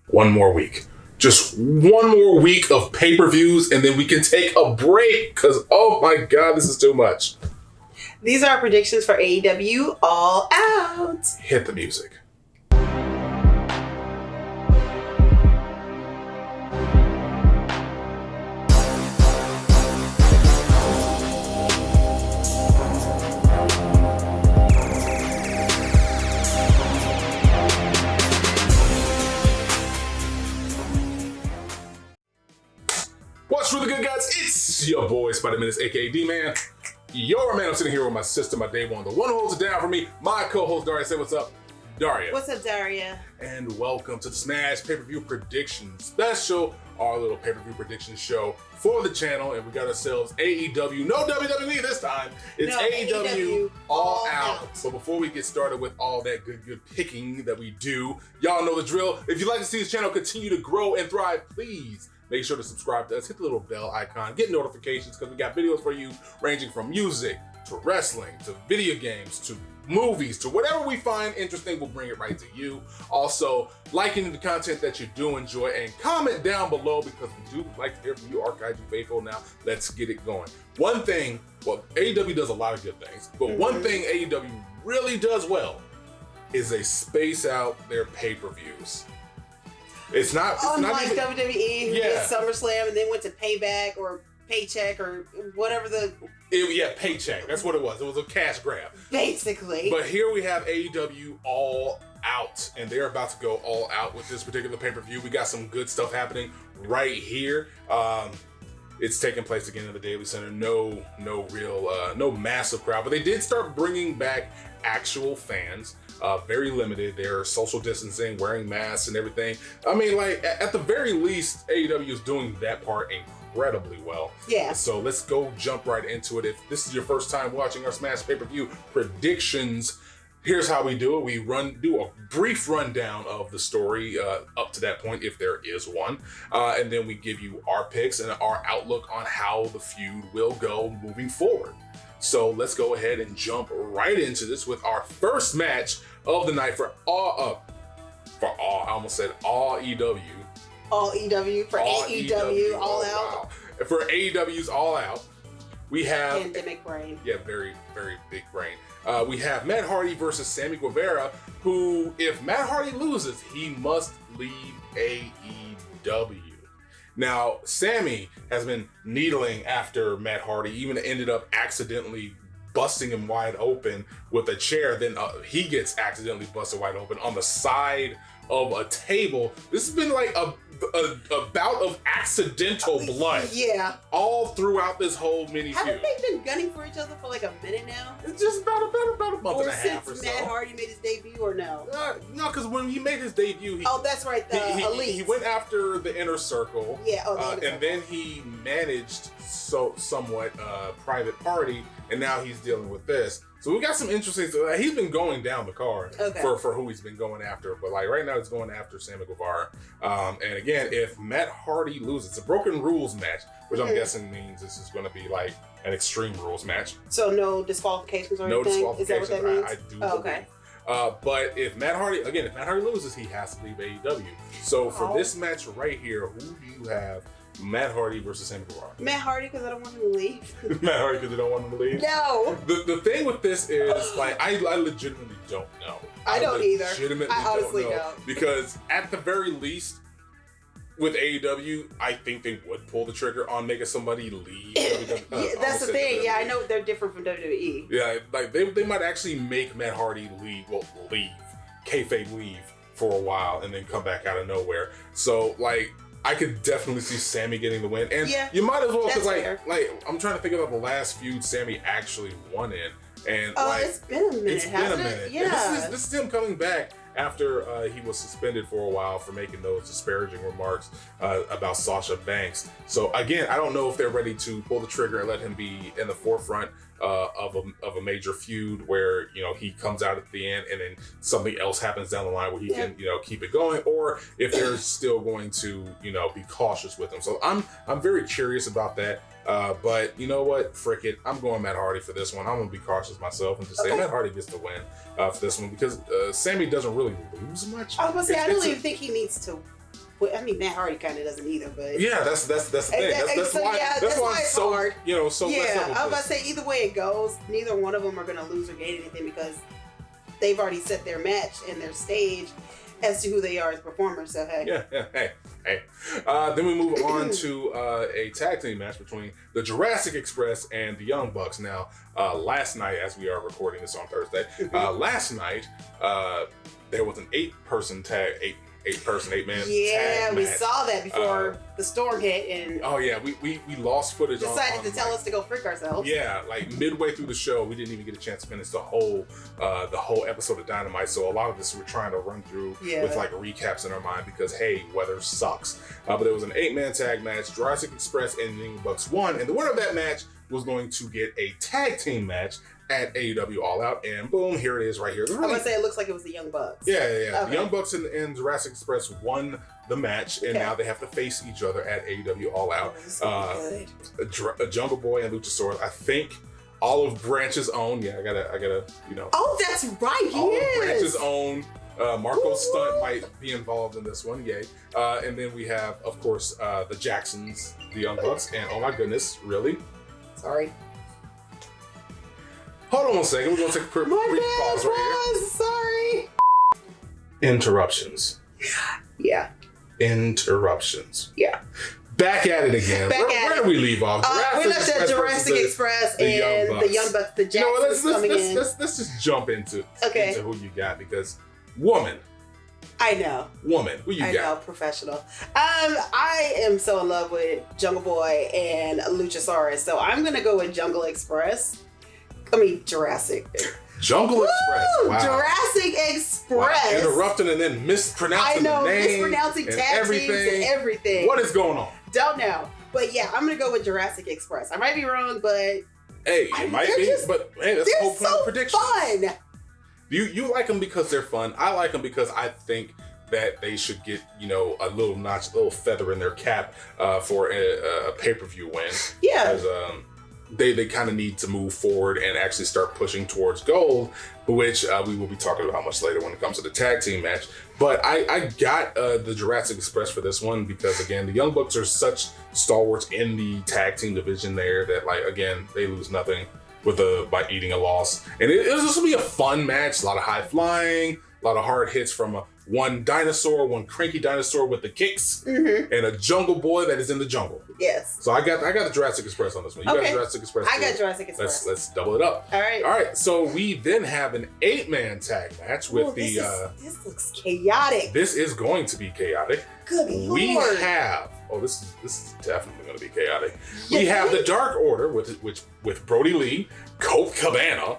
one more week. Just one more week of pay-per-views, and then we can take a break, because, oh my God, this is too much. These are our predictions for AEW All Out. Hit the music. What's really good, guys? It's your boy, Spider-Menace, aka D-Man. Your man, I'm sitting here with my sister, my day one, the one who holds it down for me, my co-host, Daria. Say what's up, Daria. What's up, Daria? And welcome to the Smash Pay-Per-View Predictions Special, our little pay-per-view prediction show for the channel. And we got ourselves AEW, no WWE this time. It's AEW All Out. So before we get started with all that good picking that we do, y'all know the drill. If you'd like to see this channel continue to grow and thrive, please make sure to subscribe to us, hit the little bell icon, get notifications, because we got videos for you ranging from music to wrestling to video games to movies to whatever we find interesting, we'll bring it right to you. Also, liking the content that you do enjoy and comment down below, because we do like to hear from you, HEELKAIJU faithful. Now, let's get it going. One thing, well, AEW does a lot of good things, but one thing AEW really does well is they space out their pay-per-views. It's not like even, WWE, who did SummerSlam and then went to Payback or Paycheck or whatever Paycheck. That's what it was. It was a cash grab. Basically. But here we have AEW All Out, and they're about to go all out with this particular pay-per-view. We got some good stuff happening right here. It's taking place again in the Daily Center. No massive crowd, but they did start bringing back actual fans. Very limited. They're social distancing, wearing masks and everything. I mean, like, at the very least, AEW is doing that part incredibly well. Yeah. So let's go jump right into it. If this is your first time watching our Smash Pay-Per-View predictions, here's how we do it. We do a brief rundown of the story up to that point, if there is one. And then we give you our picks and our outlook on how the feud will go moving forward. So let's go ahead and jump right into this with our first match of the night for all EW. All EW for AEW All Out. Wow. For AEW's All Out, we have pandemic brain. Yeah, very, very big brain. We have Matt Hardy versus Sammy Guevara, who, if Matt Hardy loses, he must leave AEW. Now, Sammy has been needling after Matt Hardy, even ended up accidentally busting him wide open with a chair. Then he gets accidentally busted wide open on the side of a table. This has been like a bout of accidental blood. Yeah. All throughout this whole mini feud. Haven't they been gunning for each other for like a minute now? It's just about a month and a half or so. Or since Matt Hardy made his debut, or no? No, because when he made his debut, that's right, the Elite. He went after the Inner Circle. Yeah, and then he managed somewhat Private Party, and now he's dealing with this. So we got some interesting stuff. He's been going down the card for who he's been going after. But like right now, he's going after Sammy Guevara. And again, if Matt Hardy loses, it's a broken rules match, which I'm guessing means this is going to be like an Extreme Rules match. So no disqualifications or anything? No disqualifications. Is that what that means? I do believe. But if Matt Hardy loses, he has to leave AEW. So for this match right here, who do you have? Matt Hardy versus Sammy Guevara. Matt Hardy, because I don't want him to leave. Matt Hardy, because you don't want him to leave? No. The thing with this is, like, I legitimately don't know. I don't either. I honestly don't know. Because at the very least, with AEW, I think they would pull the trigger on making somebody leave. That's the thing. Yeah, I know they're different from WWE. Yeah, like they might actually make Matt Hardy leave, kayfabe leave for a while and then come back out of nowhere. So, like, I could definitely see Sammy getting the win, and you might as well, because like I'm trying to think about the last feud Sammy actually won in, and it's been a minute. Yeah, this is him coming back after he was suspended for a while for making those disparaging remarks about Sasha Banks. So again, I don't know if they're ready to pull the trigger and let him be in the forefront of a major feud where, you know, he comes out at the end and then something else happens down the line where he can, you know, keep it going, or if they're still going to, you know, be cautious with him. So I'm very curious about that. But you know what? Frick it. I'm going Matt Hardy for this one. I'm going to be cautious myself and just say Matt Hardy gets the win for this one, because Sammy doesn't really lose much. I was going to say, I don't even think he needs to I mean, Matt Hardy kind of doesn't either, but yeah, that's the thing. That's why it's so hard. So yeah, messed up with I was about this. to say either way it goes, neither one of them are going to lose or gain anything because they've already set their match and their stage as to who they are as performers. So hey, hey. Then we move on to a tag team match between the Jurassic Express and the Young Bucks. Now, last night, as we are recording this on Thursday, last night there was an 8-person tag, 8-man yeah, tag we match. saw that before the storm hit, and oh yeah, we lost footage. Decided on to tell us to go freak ourselves. Yeah, like midway through the show, we didn't even get a chance to finish the whole episode of Dynamite. So a lot of this we're trying to run through with like recaps in our mind because hey, weather sucks. But it was an 8-man tag match. Jurassic Express and the Young Bucks won, and the winner of that match was going to get a tag team match at AEW All Out, and boom, here it is right here. I'm gonna say it looks like it was the Young Bucks. Yeah. Okay. The Young Bucks and Jurassic Express won the match, and now they have to face each other at AEW All Out. Jungle Boy and Luchasaurus. I think Olive Branch's own. Yeah, I gotta. Oh, that's right. Olive Branch's own. Marco Stunt might be involved in this one, yay. And then we have, of course, the Jacksons, the Young Bucks, and oh my goodness, really? Sorry. Hold on 1 second, we're gonna take a brief pause right here. Sorry. Interruptions. Yeah. Interruptions. Yeah. Back at it again. Where did we leave off? We left at Jurassic Express and the Young Bucks, the Jacksons coming in. Let's just jump into who you got because woman. I know. Woman, who you got? I know, professional. I am so in love with Jungle Boy and Luchasaurus, so I'm gonna go with Jurassic. Jungle Express. Wow. Jurassic Express. Wow. Interrupting and then mispronouncing the name. Mispronouncing tag teams and everything. What is going on? Don't know. But yeah, I'm gonna go with Jurassic Express. I might be wrong, but hey, it might be. But hey, that's the whole point of predictions. Fun. You like them because they're fun. I like them because I think that they should get, a little notch, a little feather in their cap for a pay-per-view win. Yeah. Because they kind of need to move forward and actually start pushing towards gold, which we will be talking about much later when it comes to the tag team match. But I got the Jurassic Express for this one because, again, the Young Bucks are such stalwarts in the tag team division there that, like, again, they lose nothing by eating a loss. And it was just going to be a fun match, a lot of high flying, a lot of hard hits from one cranky dinosaur with the kicks, and a jungle boy that is in the jungle. Yes. So I got the Jurassic Express on this one. You got Jurassic Express. I got Jurassic Express. Let's double it up. All right. All right. So we then have an 8-man tag match with this looks chaotic. This is going to be chaotic. Good Lord. We have. Oh, this is definitely going to be chaotic. We have the Dark Order with Brodie Lee, Colt Cabana,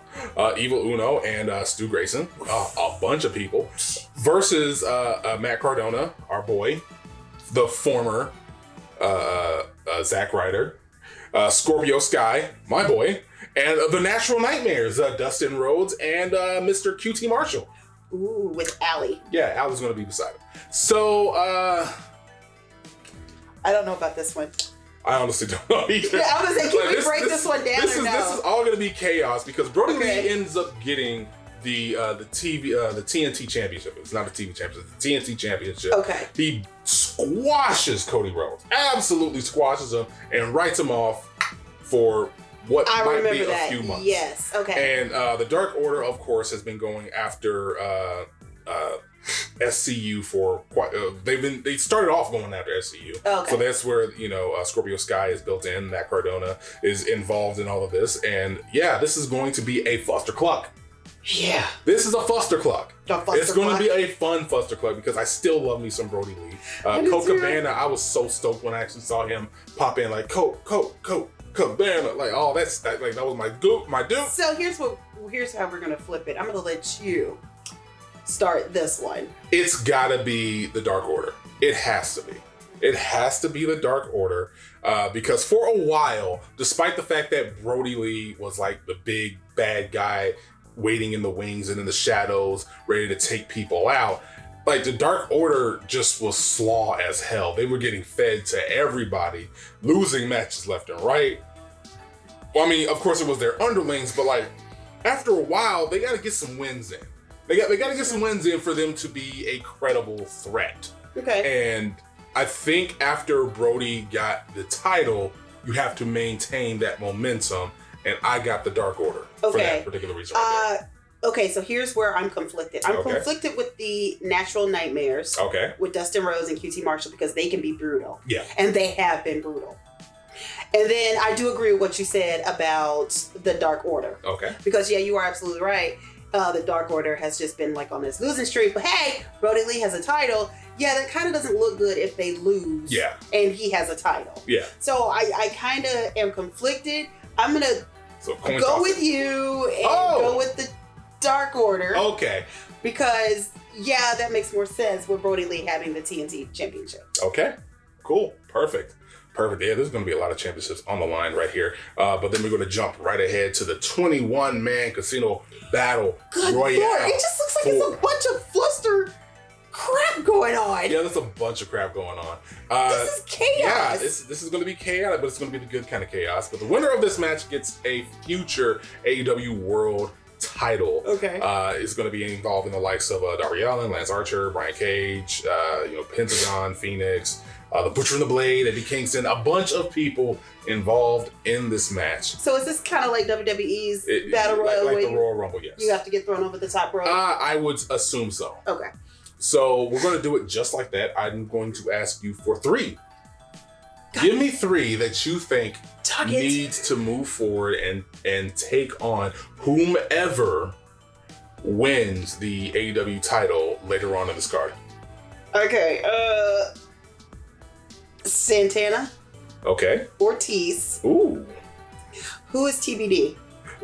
Evil Uno, and Stu Grayson, a bunch of people, versus Matt Cardona, our boy, the former Zack Ryder, Scorpio Sky, my boy, and the Natural Nightmares, Dustin Rhodes and Mr. QT Marshall. Ooh, with Allie. Yeah, Allie's going to be beside him. So, I don't know about this one. I honestly don't know either. Yeah, I was going to say, can we break this one down This or no? This is all going to be chaos because Brodie Lee ends up getting the TNT Championship. It's not a TV Championship. It's the TNT Championship. Okay. He squashes Cody Rhodes. Absolutely squashes him and writes him off for what might be a few months. Yes. Okay. And the Dark Order, of course, has been going after SCU for quite. They started off going after SCU. Okay. So that's where Scorpio Sky is built in. That Cardona is involved in all of this, and yeah, this is going to be a fustercluck. Yeah. This is a fustercluck. It's going to be a fun fustercluck because I still love me some Brodie Lee. Colt Cabana, I was so stoked when I actually saw him pop in like Colt Cabana, like all that stuff. Like that was my dude. So here's how we're gonna flip it. I'm gonna let you start this one. It's gotta be the Dark Order. It has to be. It has to be the Dark Order because for a while, despite the fact that Brodie Lee was like the big bad guy waiting in the wings and in the shadows, ready to take people out, like the Dark Order just was slaw as hell. They were getting fed to everybody, losing matches left and right. Well, I mean, of course it was their underlings, but like after a while, they got to get some wins in. They got to get some wins in for them to be a credible threat. Okay. And I think after Brodie got the title, you have to maintain that momentum, and I got the Dark Order for that particular reason. Okay, so here's where I'm conflicted. I'm conflicted with the Natural Nightmares. Okay. With Dustin Rhodes and QT Marshall because they can be brutal. Yeah. And they have been brutal. And then I do agree with what you said about the Dark Order. Okay. Because, yeah, you are absolutely right. The Dark Order has just been like on this losing streak. But hey, Brodie Lee has a title. Yeah, that kind of doesn't look good if they lose. Yeah. And he has a title. Yeah. So I kind of am conflicted. I'm going to go with you and go with the Dark Order. Okay. Because, yeah, that makes more sense with Brodie Lee having the TNT Championship. Okay. Cool. Perfect. Yeah, there's going to be a lot of championships on the line right here. But then we're going to jump right ahead to the 21-man casino battle royale. Lord, it just looks like it's a bunch of fluster crap going on. Yeah, there's a bunch of crap going on. This is chaos. Yeah, this is going to be chaotic, but it's going to be the good kind of chaos. But the winner of this match gets a future AEW World title. Okay. Is going to be involved in the likes of Darby Allin, Lance Archer, Brian Cage, Pentagon, Phoenix, the Butcher and the Blade, Eddie Kingston, a bunch of people involved in this match. So is this kind of like WWE's Battle Royal? Like the Royal Rumble, yes. You have to get thrown over the top rope? I would assume so. Okay. So we're going to do it just like that. I'm going to ask you for 3. Give me 3 that you think needs to move forward and take on whomever wins the AEW title later on in this card. Okay. Santana. Okay. Ortiz. Ooh. Who is TBD?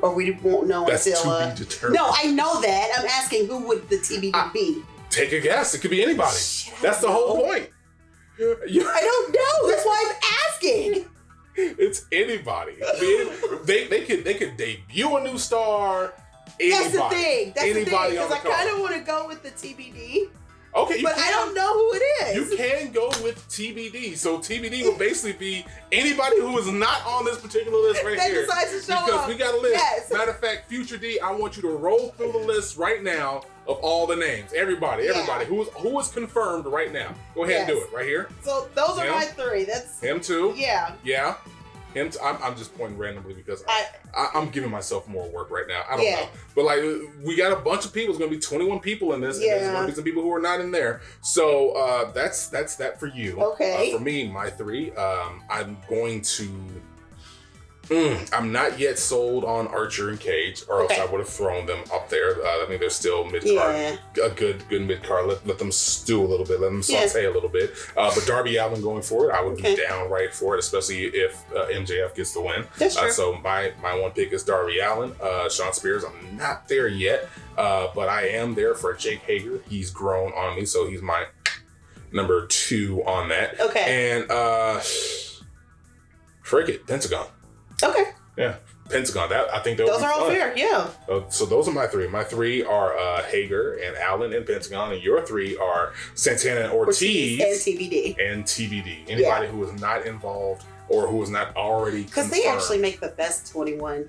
Or we won't know That's until... to be determined. No, I know that. I'm asking who would the TBD be? Take a guess. It could be anybody. That's the whole point. I don't know. That's why I'm asking. It's anybody. They could debut a new star. Anybody. That's the thing. Anybody Because I kind of want to go with the TBD. Okay, but I don't know who it is. You can go with TBD. So TBD will basically be anybody who is not on this particular list right that here. decides to show because up. We got a list. Yes. Matter of fact, Future D, I want you to roll through the list right now of all the names. Everybody who is confirmed right now. Go ahead and do it right here. So those are my 3. That's him too. Yeah. Yeah. Him. I'm just pointing randomly because I'm giving myself more work right now. I don't know, but like we got a bunch of people. It's gonna be 21 people in this, and there's gonna be some people who are not in there. So that's that for you. Okay. For me, my 3. I'm going to. I'm not yet sold on Archer and Cage, or else I would have thrown them up there. I think they're still mid card, a good mid card. Let them stew a little bit, let them saute a little bit. But Darby Allin going forward, I would be downright for it, especially if MJF gets the win. That's true. So my one pick is Darby Allin. Sean Spears, I'm not there yet, but I am there for Jake Hager. He's grown on me, so he's my number 2 on that. Okay. And frick it, Pentagon. Okay. Yeah, Pentagon. I think those are all fair. Yeah. So those are my 3. My 3 are Hager and Allin and Pentagon, and your 3 are Santana and Ortiz and TBD. Anybody who is not involved or who is not already because they actually make the best 21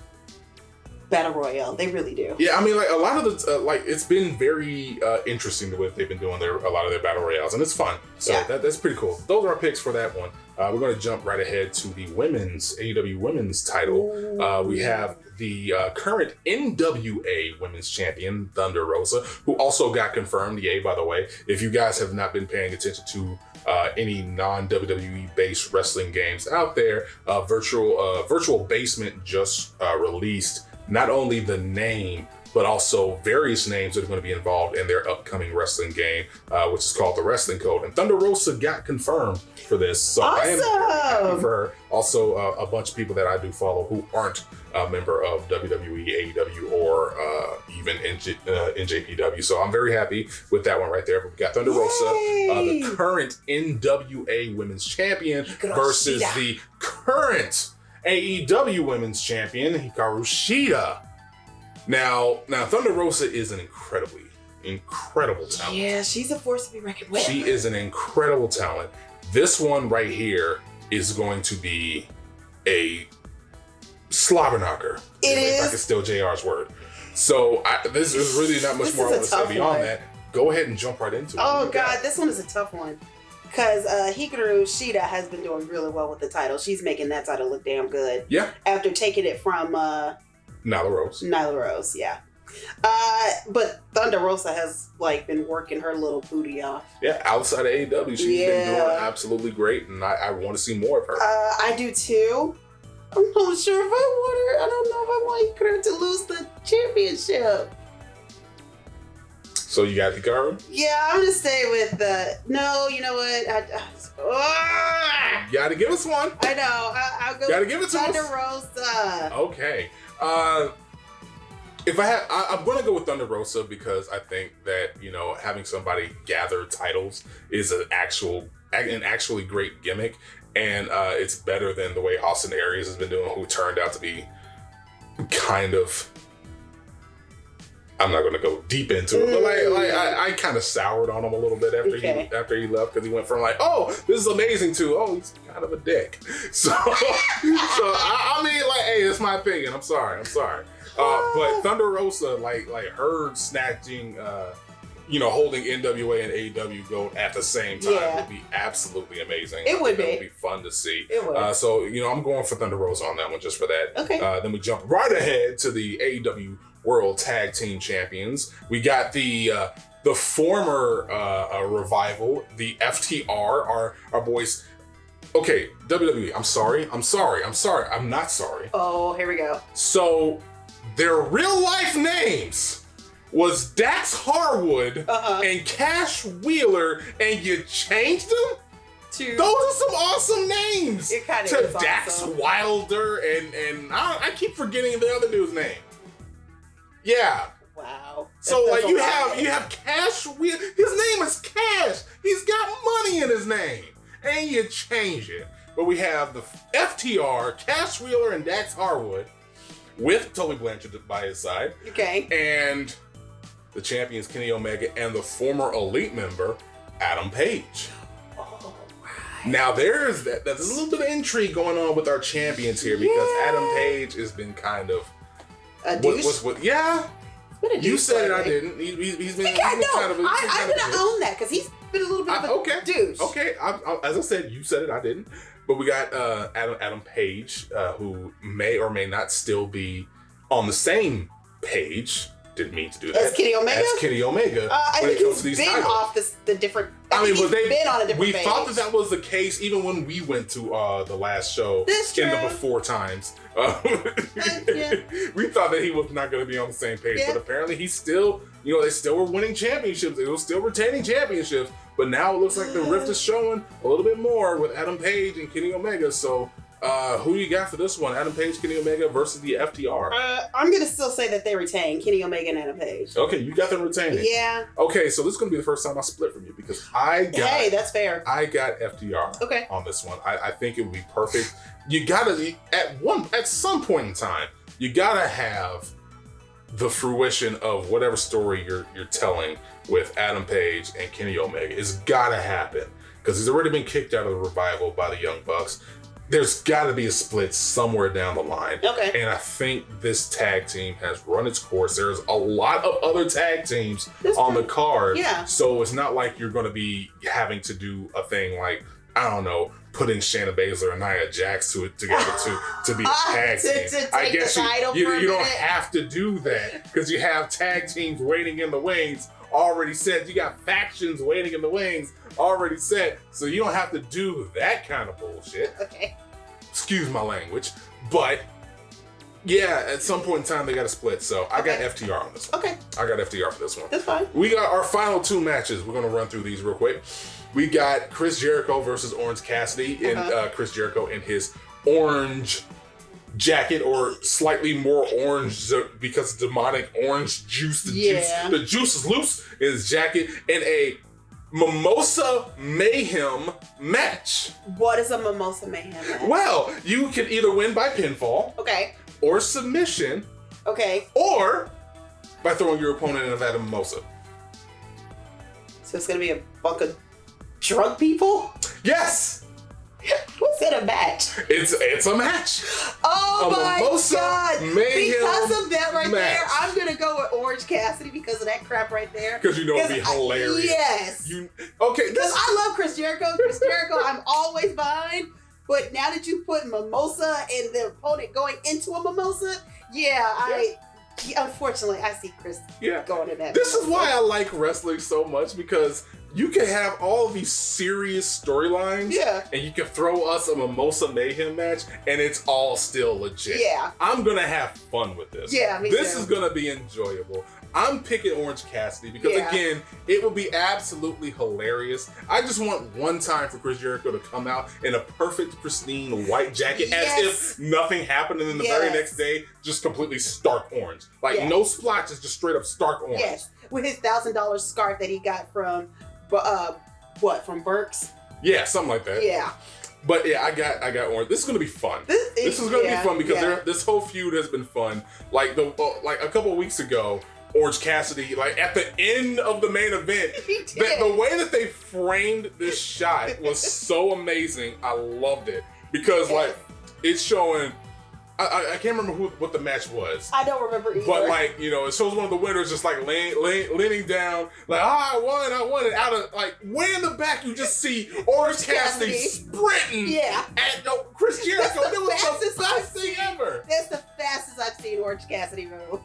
Battle Royale. They really do. Yeah, I mean, like a lot of the it's been very interesting the way they've been doing a lot of their Battle Royales, and it's fun. So that's pretty cool. Those are our picks for that one. We're going to jump right ahead to the AEW Women's title. We have the current NWA Women's Champion, Thunder Rosa, who also got confirmed. Yay, by the way. If you guys have not been paying attention to any non-WWE based wrestling games out there, Virtual Basement just released not only the name, but also various names that are going to be involved in their upcoming wrestling game, which is called The Wrestling Code. And Thunder Rosa got confirmed for this. So I am happy for her. Also, a bunch of people that I do follow who aren't a member of WWE, AEW, or even NJPW. So I'm very happy with that one right there. But we got Thunder Rosa, the current NWA Women's Champion, versus the current AEW Women's Champion, Hikaru Shida. Now Thunder Rosa is an incredible talent. Yeah, she's a force to be reckoned with. She is an incredible talent. This one right here is going to be a slobber knocker. If I can steal JR's word. So this is really not much more I want to say beyond that. Go ahead and jump right into it. Oh God, this one is a tough one. Because Hikaru Shida has been doing really well with the title. She's making that title look damn good. Yeah. After taking it from Nyla Rose. Nyla Rose, yeah. But Thunder Rosa has been working her little booty off. Yeah, outside of AEW, she's been doing absolutely great, and I want to see more of her. I do too. I'm not sure if I want her. I don't know if I want her to lose the championship. So you got Hikaru? Yeah, I'm gonna stay with the. No, you know what? You gotta give us one. I know. I'll go. Gotta give it to Thunder us. Rosa. Okay. If I'm gonna go with Thunder Rosa because I think that having somebody gather titles is an actually great gimmick, and it's better than the way Austin Aries has been doing, who turned out to be kind of. I'm not going to go deep into it, but I kind of soured on him a little bit after he left, because he went from oh, this is amazing to he's kind of a dick. So I mean, hey, it's my opinion. I'm sorry. But Thunder Rosa, her snatching, holding NWA and AEW gold at the same time would be absolutely amazing. It would be. It would be fun to see. It would. So I'm going for Thunder Rosa on that one just for that. Okay. Then we jump right ahead to the AEW World Tag Team Champions. We got the former revival, the FTR, our boys. Okay, WWE. I'm sorry. I'm not sorry. Oh, here we go. So their real life names was Dax Harwood and Cash Wheeler, and you changed them? Those are some awesome names. It kind of to is Dax awesome. Wilder and I keep forgetting the other dude's name. Yeah. Wow. So you have Cash Wheeler. His name is Cash. He's got money in his name, and you change it. But we have the FTR, Cash Wheeler, and Dax Harwood with Tully Blanchard by his side. Okay. And the champions Kenny Omega and the former Elite member Adam Page. Oh, right. Now there's a little bit of intrigue going on with our champions here because Adam Page has been kind of a douche. Yeah. You said it, I lately. didn't. He's been I'm gonna own that because he's been a little bit of a douche. Okay. As I said, you said it, I didn't. But we got Adam Page, who may or may not still be on the same page. Didn't mean to do that. As Kenny Omega? I think he's been off the different. He's been on a different page. We thought that was the case even when we went to the last show in the before times. We thought that he was not going to be on the same page, but apparently he's still. They still were winning championships. They were still retaining championships. But now it looks like the rift is showing a little bit more with Adam Page and Kenny Omega. So. Who you got for this one? Adam Page, Kenny Omega versus the FTR. I'm gonna still say that they retain Kenny Omega and Adam Page. Okay, you got them retaining. Yeah. Okay, so this is gonna be the first time I split from you because Hey, that's fair. I got FTR. On this one. I think it would be perfect. You gotta at some point in time, you gotta have the fruition of whatever story you're telling with Adam Page and Kenny Omega. It's gotta happen because he's already been kicked out of the revival by the Young Bucks. There's got to be a split somewhere down the line. Okay. And I think this tag team has run its course. There's a lot of other tag teams on the card. Yeah. So it's not like you're going to be having to do a thing like, I don't know, putting Shayna Baszler and Nia Jax together to be a tag team. I guess you don't have to do that because you have tag teams waiting in the wings already set. You got factions waiting in the wings already set, so you don't have to do that kind of bullshit. Okay. Excuse my language, but yeah, at some point in time they got to split. So I got FTR on this one. Okay. I got FTR for this one. That's fine. We got our final two matches. We're gonna run through these real quick. We got Chris Jericho versus Orange Cassidy, and Chris Jericho in his orange jacket, or slightly more orange because demonic orange juice. The juice is loose in his jacket, in a Mimosa Mayhem match. What is a Mimosa Mayhem match? Well, you can either win by pinfall, or submission, or by throwing your opponent in a vat of mimosa. So it's gonna be a bunch of drunk people? Yes. Who said a match? It's a match. Oh my Mimosa God. Mayhem Because of that right match. there, I'm going to go with Orange Cassidy because of that crap right there. Because you know it'd be hilarious. Yes. Okay. Because I love Chris Jericho. Chris Jericho, I'm always behind. But now that you put Mimosa and the opponent going into a Mimosa, unfortunately, I see Chris going in that. This is why I like wrestling so much, because you can have all these serious storylines, and you can throw us a Mimosa Mayhem match, and it's all still legit. Yeah. I'm going to have fun with this. Yeah, me This too. is going to be enjoyable. I'm picking Orange Cassidy because, again, it would be absolutely hilarious. I just want one time for Chris Jericho to come out in a perfect, pristine white jacket as if nothing happened, and then the very next day, just completely stark orange. Like, no splotches, just straight up stark orange. Yes, with his $1,000 scarf that he got from, from Burke's? Yeah, something like that. Yeah. But yeah, I got orange. This is gonna be fun. This is gonna be fun because this whole feud has been fun. Like a couple of weeks ago, Orange Cassidy, like at the end of the main event, the way that they framed this shot was so amazing. I loved it because like it's showing. I can't remember what the match was. I don't remember either. But like, you know, it shows one of the winners just like leaning down, like, I won, and out of like way in the back you just see Orange Cassidy sprinting at Chris Jericho. It was the best thing ever. That's the fastest I've seen Orange Cassidy move.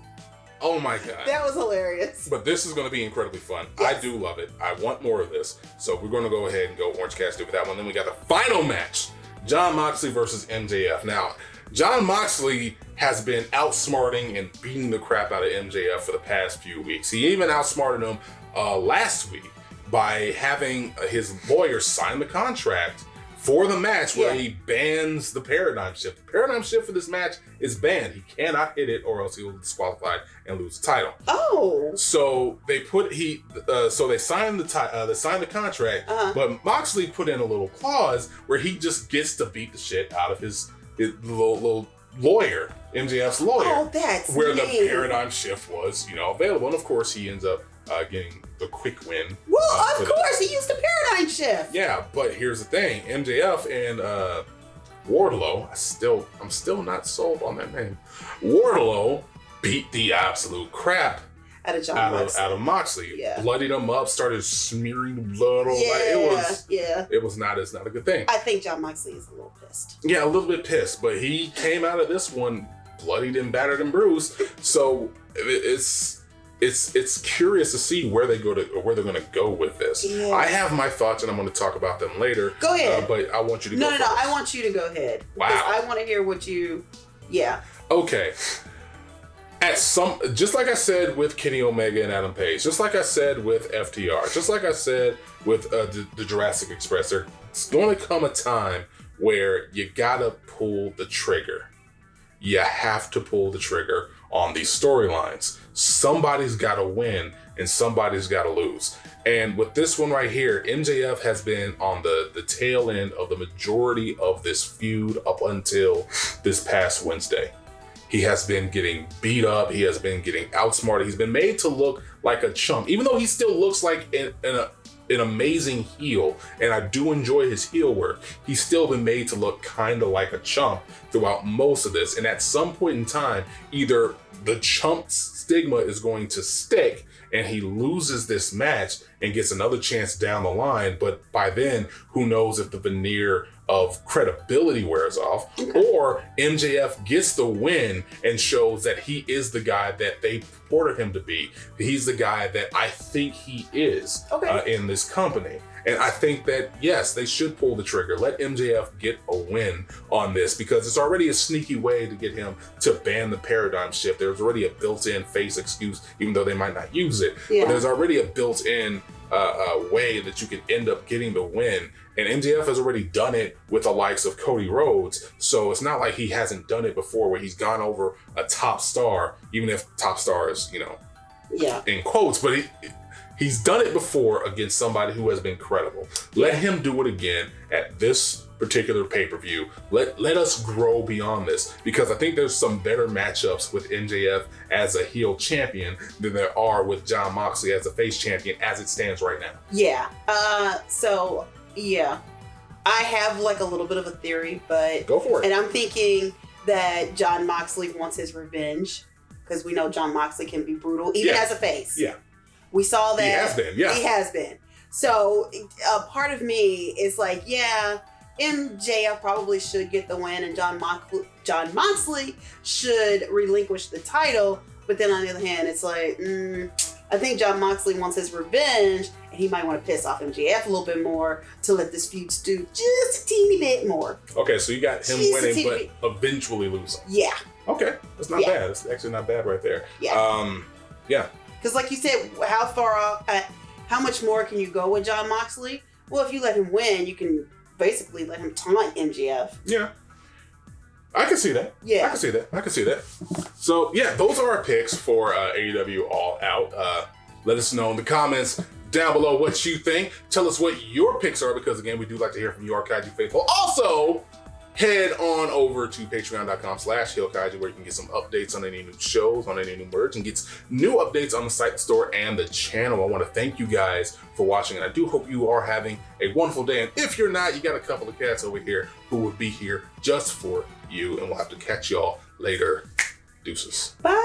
Oh my God. That was hilarious. But this is going to be incredibly fun. Yes. I do love it. I want more of this. So we're going to go ahead and go Orange Cassidy with that one. Then we got the final match, Jon Moxley versus MJF. Now, Jon Moxley has been outsmarting and beating the crap out of MJF for the past few weeks. He even outsmarted him last week by having his lawyer sign the contract for the match where he bans the paradigm shift. The paradigm shift for this match is banned. He cannot hit it or else he will be disqualified and lose the title. Oh. So they they signed the contract, but Moxley put in a little clause where he just gets to beat the shit out of his little lawyer, MJF's lawyer. Oh, that's where the paradigm shift was, available. And of course he ends up getting the quick win. Well, of course, he used the paradigm shift. Yeah, but here's the thing. MJF and Wardlow, I'm still not sold on that name. Wardlow beat the absolute crap out of Moxley. Yeah. Bloodied him up, started smearing blood all it was not a good thing. I think Jon Moxley is a little pissed. Yeah, a little bit pissed, but he came out of this one bloodied and battered and bruised. So it's curious to see where they're going to go with this. Yeah. I have my thoughts, and I'm going to talk about them later. Go ahead. But I want you to go first. No. I want you to go ahead. Wow. Because I want to hear what you. Yeah. Okay. Just like I said with Kenny Omega and Adam Page, just like I said with FTR, just like I said with the Jurassic Express, there's going to come a time where you gotta pull the trigger. You have to pull the trigger on these storylines. Somebody's got to win and somebody's got to lose. And with this one right here, MJF has been on the tail end of the majority of this feud up until this past Wednesday. He has been getting beat up. He has been getting outsmarted. He's been made to look like a chump, even though he still looks like an amazing heel, and I do enjoy his heel work. He's still been made to look kind of like a chump throughout most of this. And at some point in time, either the chump stigma is going to stick and he loses this match and gets another chance down the line. But by then, who knows if the veneer of credibility wears off, or MJF gets the win and shows that he is the guy that they purported him to be. He's the guy that I think he is in this company. And I think that, yes, they should pull the trigger. Let MJF get a win on this, because it's already a sneaky way to get him to ban the paradigm shift. There's already a built-in face excuse, even though they might not use it. Yeah. But there's already a built-in way that you can end up getting the win. And MJF has already done it with the likes of Cody Rhodes. So it's not like he hasn't done it before where he's gone over a top star, even if top star is, in quotes, but he's done it before against somebody who has been credible. Let him do it again at this particular pay-per-view. Let us grow beyond this, because I think there's some better matchups with MJF as a heel champion than there are with Jon Moxley as a face champion as it stands right now. Yeah. I have like a little bit of a theory, but go for it. And I'm thinking that Jon Moxley wants his revenge because we know Jon Moxley can be brutal, even as a face. Yeah. We saw that. He has been, yeah. He has been. So a part of me is like, yeah, MJF probably should get the win and Jon Moxley should relinquish the title. But then on the other hand, it's like, I think Jon Moxley wants his revenge and he might want to piss off MJF a little bit more to let this feud stew just a teeny bit more. Okay, so you got him winning, but eventually losing. Yeah. Okay, that's not bad. That's actually not bad right there. Yeah. Yeah. Because like you said, how far off, how much more can you go with Jon Moxley? Well, if you let him win, you can basically let him taunt MJF. Yeah. I can see that. Yeah. I can see that. So, yeah, those are our picks for AEW All Out. Let us know in the comments down below what you think. Tell us what your picks are because, again, we do like to hear from you, our Kaiju faithful. Also, head on over to patreon.com/HEELKAIJU where you can get some updates on any new shows, on any new merch, and get new updates on the site, the store, and the channel. I want to thank you guys for watching, and I do hope you are having a wonderful day. And if you're not, you got a couple of cats over here who will be here just for you, and we'll have to catch y'all later. Deuces. Bye.